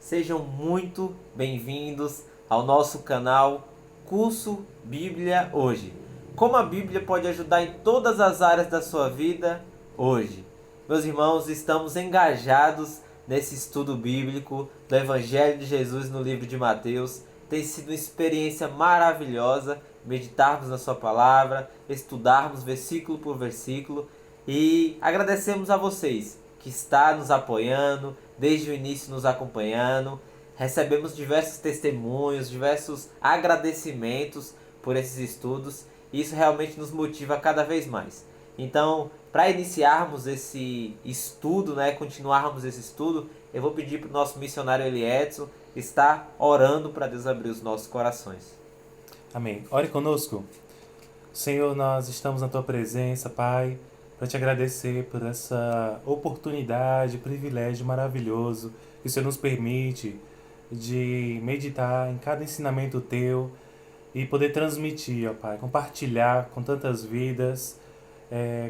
Sejam muito bem-vindos ao nosso canal Curso Bíblia Hoje. Como a Bíblia pode ajudar em todas as áreas da sua vida hoje? Meus irmãos, estamos engajados nesse estudo bíblico do Evangelho de Jesus no livro de Mateus. Tem sido uma experiência maravilhosa meditarmos na sua palavra, estudarmos versículo por versículo e agradecemos a vocês que está nos apoiando, desde o início nos acompanhando. Recebemos diversos testemunhos, diversos agradecimentos por esses estudos e isso realmente nos motiva cada vez mais. Então, para iniciarmos esse estudo, continuarmos esse estudo, eu vou pedir para o nosso missionário Eliedson estar orando para Deus abrir os nossos corações. Amém. Ore conosco. Senhor, nós estamos na Tua presença, Pai, para Te agradecer por essa oportunidade, privilégio maravilhoso que o Senhor nos permite de meditar em cada ensinamento Teu e poder transmitir, ó Pai, compartilhar com tantas vidas,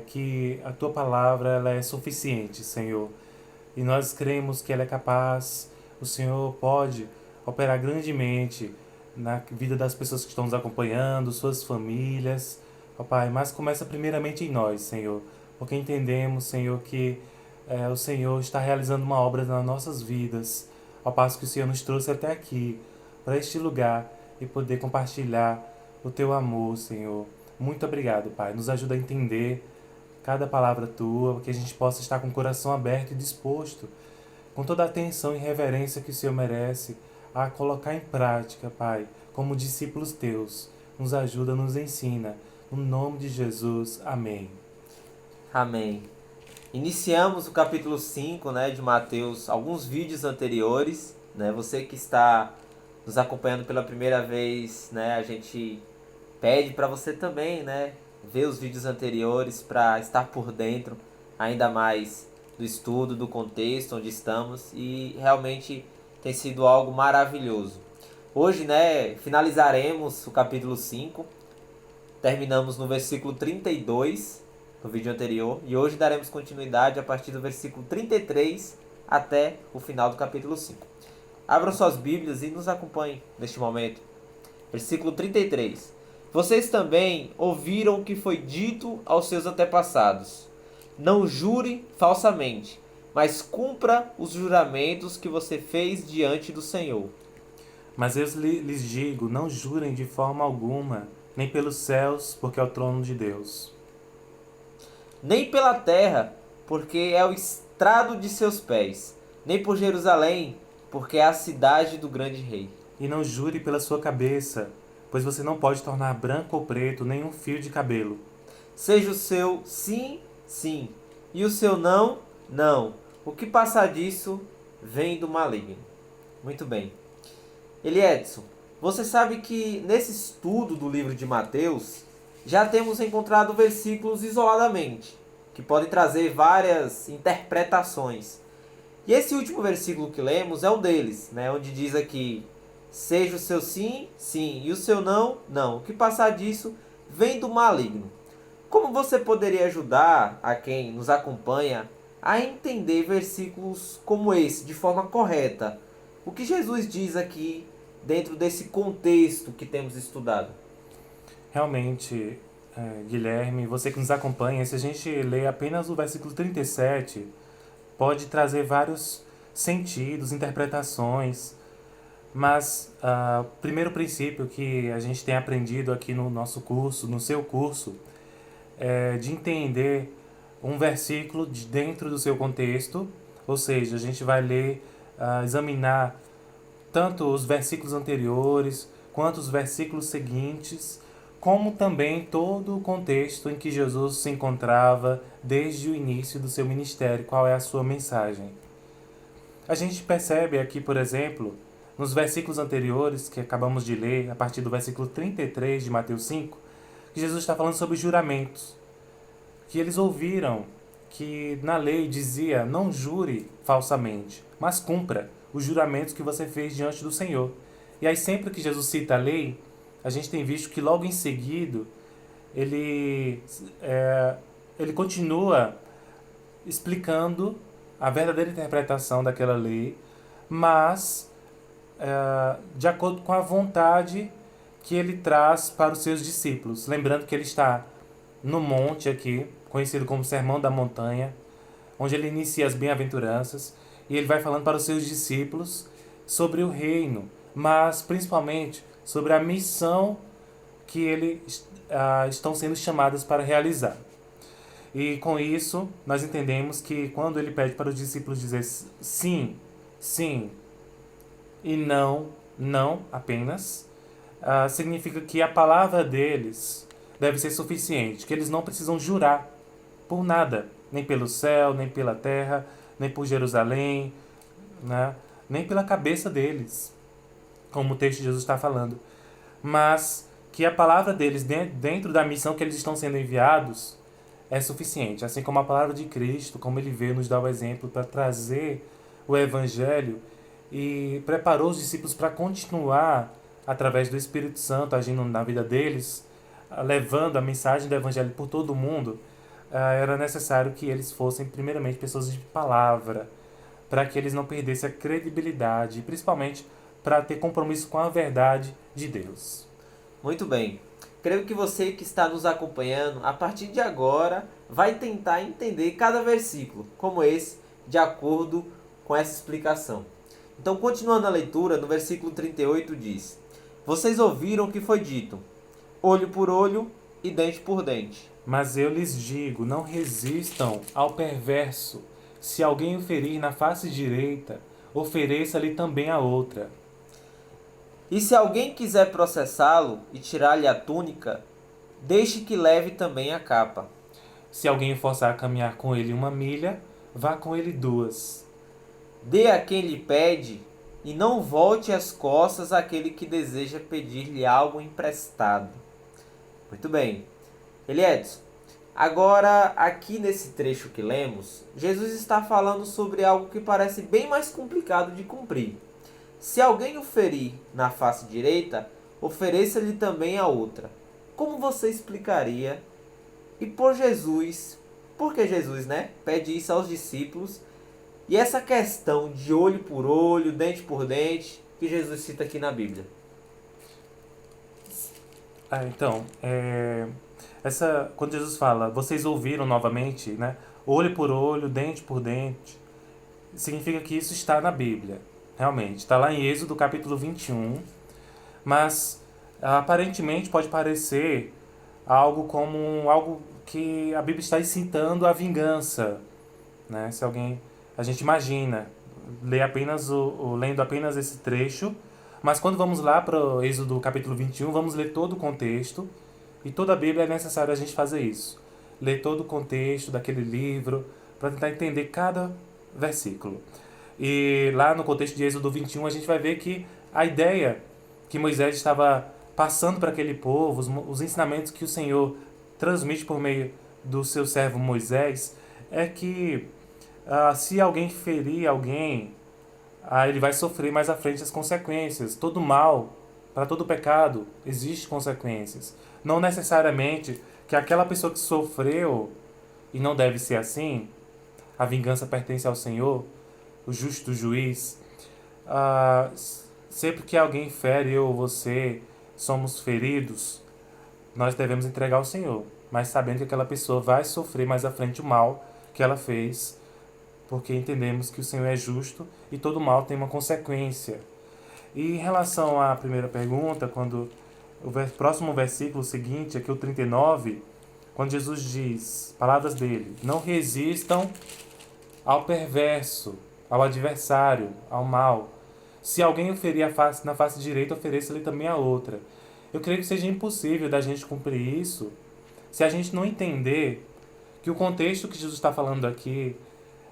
que a Tua palavra ela é suficiente, Senhor. E nós cremos que ela é capaz, o Senhor pode operar grandemente na vida das pessoas que estão nos acompanhando, suas famílias, ó Pai, mas começa primeiramente em nós, Senhor, porque entendemos, Senhor, que o Senhor está realizando uma obra nas nossas vidas, ao passo que o Senhor nos trouxe até aqui, para este lugar, e poder compartilhar o Teu amor, Senhor. Muito obrigado, Pai. Nos ajuda a entender cada palavra Tua, que a gente possa estar com o coração aberto e disposto, com toda a atenção e reverência que o Senhor merece, a colocar em prática, Pai, como discípulos Teus. Nos ajuda, nos ensina. No nome de Jesus. Amém. Amém. Iniciamos o capítulo 5, de Mateus, alguns vídeos anteriores. Você que está nos acompanhando pela primeira vez, a gente pede para você também, ver os vídeos anteriores para estar por dentro ainda mais do estudo, do contexto onde estamos, e realmente tem sido algo maravilhoso. Hoje, finalizaremos o capítulo 5, terminamos no versículo 32 no vídeo anterior, e hoje daremos continuidade a partir do versículo 33 até o final do capítulo 5. Abram suas Bíblias e nos acompanhem neste momento. Versículo 33. Vocês também ouviram o que foi dito aos seus antepassados. Não jure falsamente, mas cumpra os juramentos que você fez diante do Senhor. Mas eu lhes digo, não jurem de forma alguma, nem pelos céus, porque é o trono de Deus. Nem pela terra, porque é o estrado de seus pés. Nem por Jerusalém, porque é a cidade do grande rei. E não jure pela sua cabeça, pois você não pode tornar branco ou preto nenhum fio de cabelo. Seja o seu sim, sim, e o seu não, não. O que passar disso vem do maligno. Muito bem. Eliedson, você sabe que nesse estudo do livro de Mateus, já temos encontrado versículos isoladamente, que podem trazer várias interpretações. E esse último versículo que lemos é um deles, onde diz aqui: seja o seu sim, sim, e o seu não, não. O que passar disso vem do maligno. Como você poderia ajudar a quem nos acompanha a entender versículos como esse de forma correta? O que Jesus diz aqui dentro desse contexto que temos estudado? Realmente, Guilherme, você que nos acompanha, se a gente ler apenas o versículo 37, pode trazer vários sentidos, interpretações, mas o primeiro princípio que a gente tem aprendido aqui no nosso curso, no seu curso, é de entender um versículo de dentro do seu contexto, ou seja, a gente vai ler, examinar tanto os versículos anteriores quanto os versículos seguintes, como também todo o contexto em que Jesus se encontrava desde o início do seu ministério, qual é a sua mensagem. A gente percebe aqui, por exemplo, nos versículos anteriores que acabamos de ler, a partir do versículo 33 de Mateus 5, que Jesus está falando sobre juramentos, que eles ouviram que na lei dizia: não jure falsamente, mas cumpra os juramentos que você fez diante do Senhor. E aí sempre que Jesus cita a lei, a gente tem visto que logo em seguida ele continua explicando a verdadeira interpretação daquela lei, mas de acordo com a vontade que ele traz para os seus discípulos. Lembrando que ele está no monte aqui, conhecido como Sermão da Montanha, onde ele inicia as bem-aventuranças, e ele vai falando para os seus discípulos sobre o reino, mas principalmente sobre a missão que eles estão sendo chamados para realizar. E com isso, nós entendemos que quando ele pede para os discípulos dizer sim, sim e não, não apenas, significa que a palavra deles deve ser suficiente, que eles não precisam jurar por nada, nem pelo céu, nem pela terra, nem por Jerusalém, né? Nem pela cabeça deles, como o texto de Jesus está falando, mas que a palavra deles dentro da missão que eles estão sendo enviados é suficiente, assim como a palavra de Cristo, como ele veio nos dar o exemplo para trazer o Evangelho e preparou os discípulos para continuar através do Espírito Santo agindo na vida deles, levando a mensagem do Evangelho por todo o mundo. Era necessário que eles fossem primeiramente pessoas de palavra, para que eles não perdessem a credibilidade, e principalmente para ter compromisso com a verdade de Deus. Muito bem. Creio que você que está nos acompanhando, a partir de agora, vai tentar entender cada versículo, como esse, de acordo com essa explicação. Então, continuando a leitura, no versículo 38 diz: Vocês ouviram o que foi dito, olho por olho e dente por dente. Mas eu lhes digo, não resistam ao perverso. Se alguém o ferir na face direita, ofereça-lhe também a outra. E se alguém quiser processá-lo e tirar-lhe a túnica, deixe que leve também a capa. Se alguém o forçar a caminhar com ele 1 milha, vá com ele 2. Dê a quem lhe pede, e não volte as costas àquele que deseja pedir-lhe algo emprestado. Muito bem. Eliedson, agora aqui nesse trecho que lemos, Jesus está falando sobre algo que parece bem mais complicado de cumprir. Se alguém o ferir na face direita, ofereça-lhe também a outra. Como você explicaria? E por que Jesus, pede isso aos discípulos? E essa questão de olho por olho, dente por dente, que Jesus cita aqui na Bíblia? Quando Jesus fala, vocês ouviram novamente, né? Olho por olho, dente por dente, significa que isso está na Bíblia. Realmente, está lá em Êxodo capítulo 21, mas aparentemente pode parecer algo que a Bíblia está incitando a vingança, né? A gente imagina, lendo apenas esse trecho, mas quando vamos lá para o Êxodo capítulo 21, vamos ler todo o contexto, e toda a Bíblia é necessário a gente fazer isso, ler todo o contexto daquele livro, para tentar entender cada versículo. E lá no contexto de Êxodo 21, a gente vai ver que a ideia que Moisés estava passando para aquele povo, os ensinamentos que o Senhor transmite por meio do seu servo Moisés, é que se alguém ferir alguém, ele vai sofrer mais à frente as consequências. Todo mal, para todo pecado, existem consequências. Não necessariamente que aquela pessoa que sofreu, e não deve ser assim, a vingança pertence ao Senhor, o justo juiz. Sempre que alguém fere, eu ou você somos feridos, nós devemos entregar ao Senhor, mas sabendo que aquela pessoa vai sofrer mais à frente o mal que ela fez, porque entendemos que o Senhor é justo e todo mal tem uma consequência. E em relação à primeira pergunta, quando o próximo versículo seguinte, aqui o 39, quando Jesus diz, palavras dele, não resistam ao perverso, ao adversário, ao mal. Se alguém o ferir na face direita, ofereça-lhe também a outra. Eu creio que seja impossível da gente cumprir isso se a gente não entender que o contexto que Jesus está falando aqui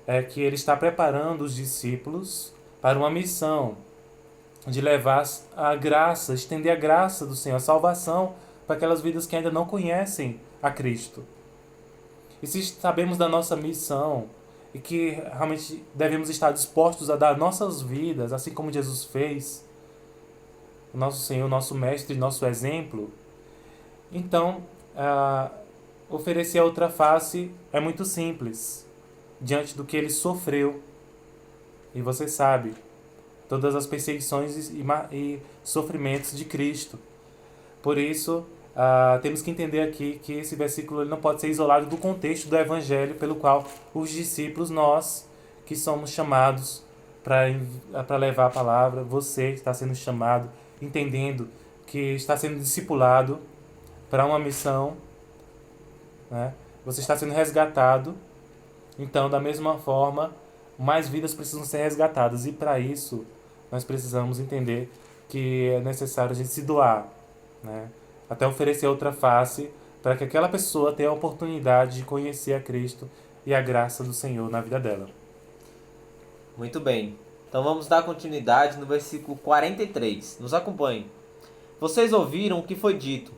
é que ele está preparando os discípulos para uma missão de levar a graça, estender a graça do Senhor, a salvação para aquelas vidas que ainda não conhecem a Cristo. E se sabemos da nossa missão e que realmente devemos estar dispostos a dar nossas vidas, assim como Jesus fez, o nosso Senhor, nosso Mestre, nosso exemplo, então oferecer a outra face é muito simples, diante do que ele sofreu. E você sabe, todas as perseguições e sofrimentos de Cristo. Por isso, temos que entender aqui que esse versículo ele não pode ser isolado do contexto do Evangelho pelo qual os discípulos, nós, que somos chamados para levar a palavra, você está sendo chamado, entendendo que está sendo discipulado para uma missão, né? Você está sendo resgatado. Então, da mesma forma, mais vidas precisam ser resgatadas. E para isso, nós precisamos entender que é necessário a gente se doar, né? Até oferecer outra face para que aquela pessoa tenha a oportunidade de conhecer a Cristo e a graça do Senhor na vida dela. Muito bem. Então vamos dar continuidade no versículo 43. Nos acompanhe. Vocês ouviram o que foi dito: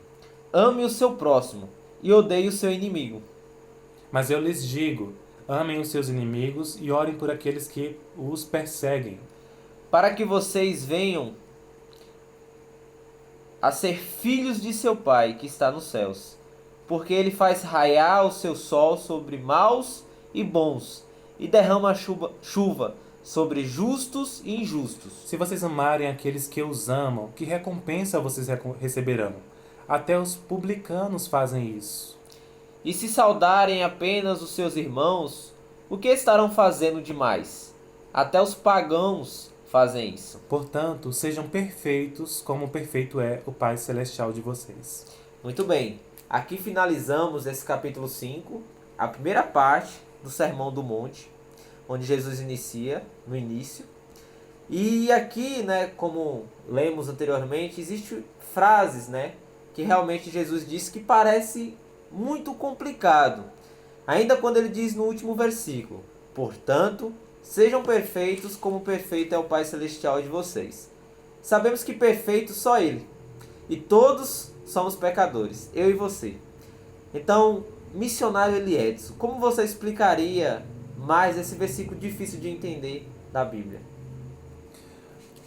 ame o seu próximo e odeie o seu inimigo. Mas eu lhes digo, amem os seus inimigos e orem por aqueles que os perseguem. Para que vocês venham a ser filhos de seu Pai que está nos céus. Porque ele faz raiar o seu sol sobre maus e bons, e derrama chuva sobre justos e injustos. Se vocês amarem aqueles que os amam, que recompensa vocês receberão? Até os publicanos fazem isso. E se saudarem apenas os seus irmãos, o que estarão fazendo demais? Até os pagãos fazem isso. Portanto, sejam perfeitos, como perfeito é o Pai Celestial de vocês. Muito bem. Aqui finalizamos esse capítulo 5, a primeira parte do Sermão do Monte, onde Jesus inicia, no início. E aqui, né, como lemos anteriormente, existem frases, né, que realmente Jesus disse que parece muito complicado. Ainda quando ele diz no último versículo: portanto, sejam perfeitos como perfeito é o Pai Celestial de vocês. Sabemos que perfeito só Ele. E todos somos pecadores, eu e você. Então, missionário Eliedson, como você explicaria mais esse versículo difícil de entender da Bíblia?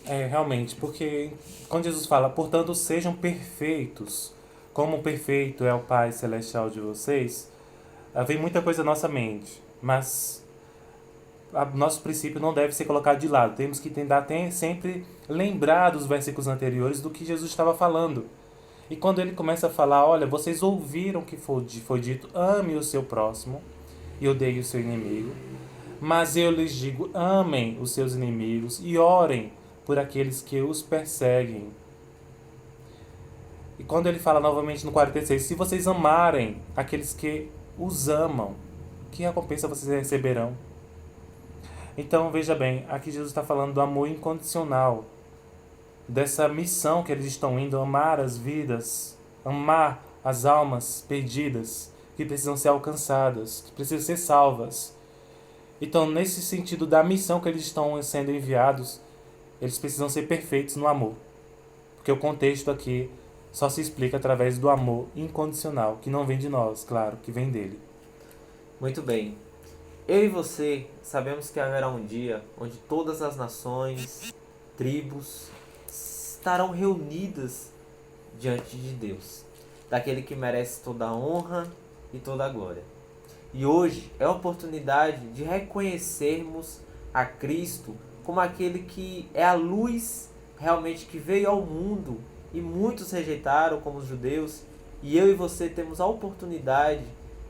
Realmente, porque quando Jesus fala, portanto, sejam perfeitos, como perfeito é o Pai Celestial de vocês, vem muita coisa na nossa mente, mas nosso princípio não deve ser colocado de lado. Temos que tentar sempre lembrar dos versículos anteriores do que Jesus estava falando. E quando ele começa a falar, olha, vocês ouviram que foi dito, ame o seu próximo e odeie o seu inimigo. Mas eu lhes digo, amem os seus inimigos e orem por aqueles que os perseguem. E quando ele fala novamente no 46, se vocês amarem aqueles que os amam, que recompensa vocês receberão? Então, veja bem, aqui Jesus está falando do amor incondicional, dessa missão que eles estão indo, amar as vidas, amar as almas perdidas, que precisam ser alcançadas, que precisam ser salvas. Então, nesse sentido da missão que eles estão sendo enviados, eles precisam ser perfeitos no amor. Porque o contexto aqui só se explica através do amor incondicional, que não vem de nós, claro, que vem dele. Muito bem. Eu e você sabemos que haverá um dia onde todas as nações, tribos, estarão reunidas diante de Deus, daquele que merece toda a honra e toda a glória. E hoje é a oportunidade de reconhecermos a Cristo como aquele que é a luz realmente que veio ao mundo e muitos rejeitaram, como os judeus, e eu e você temos a oportunidade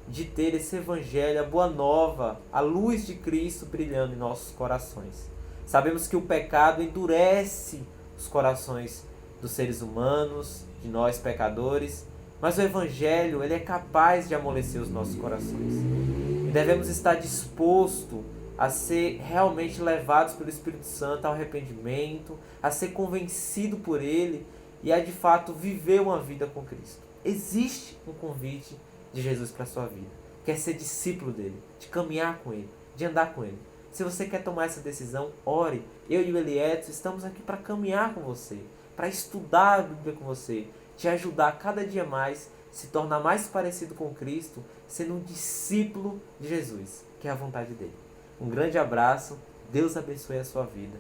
de ter esse evangelho, a boa nova, a luz de Cristo brilhando em nossos corações. Sabemos que o pecado endurece os corações dos seres humanos, de nós pecadores, mas o evangelho ele é capaz de amolecer os nossos corações. E devemos estar dispostos a ser realmente levados pelo Espírito Santo ao arrependimento, a ser convencido por ele e a de fato viver uma vida com Cristo. Existe um convite de Jesus para a sua vida. Quer ser discípulo dele, de caminhar com ele, de andar com ele. Se você quer tomar essa decisão, ore. Eu e o Eliedson estamos aqui para caminhar com você, para estudar a Bíblia com você, te ajudar cada dia mais, se tornar mais parecido com Cristo, sendo um discípulo de Jesus, que é a vontade dele. Um grande abraço, Deus abençoe a sua vida.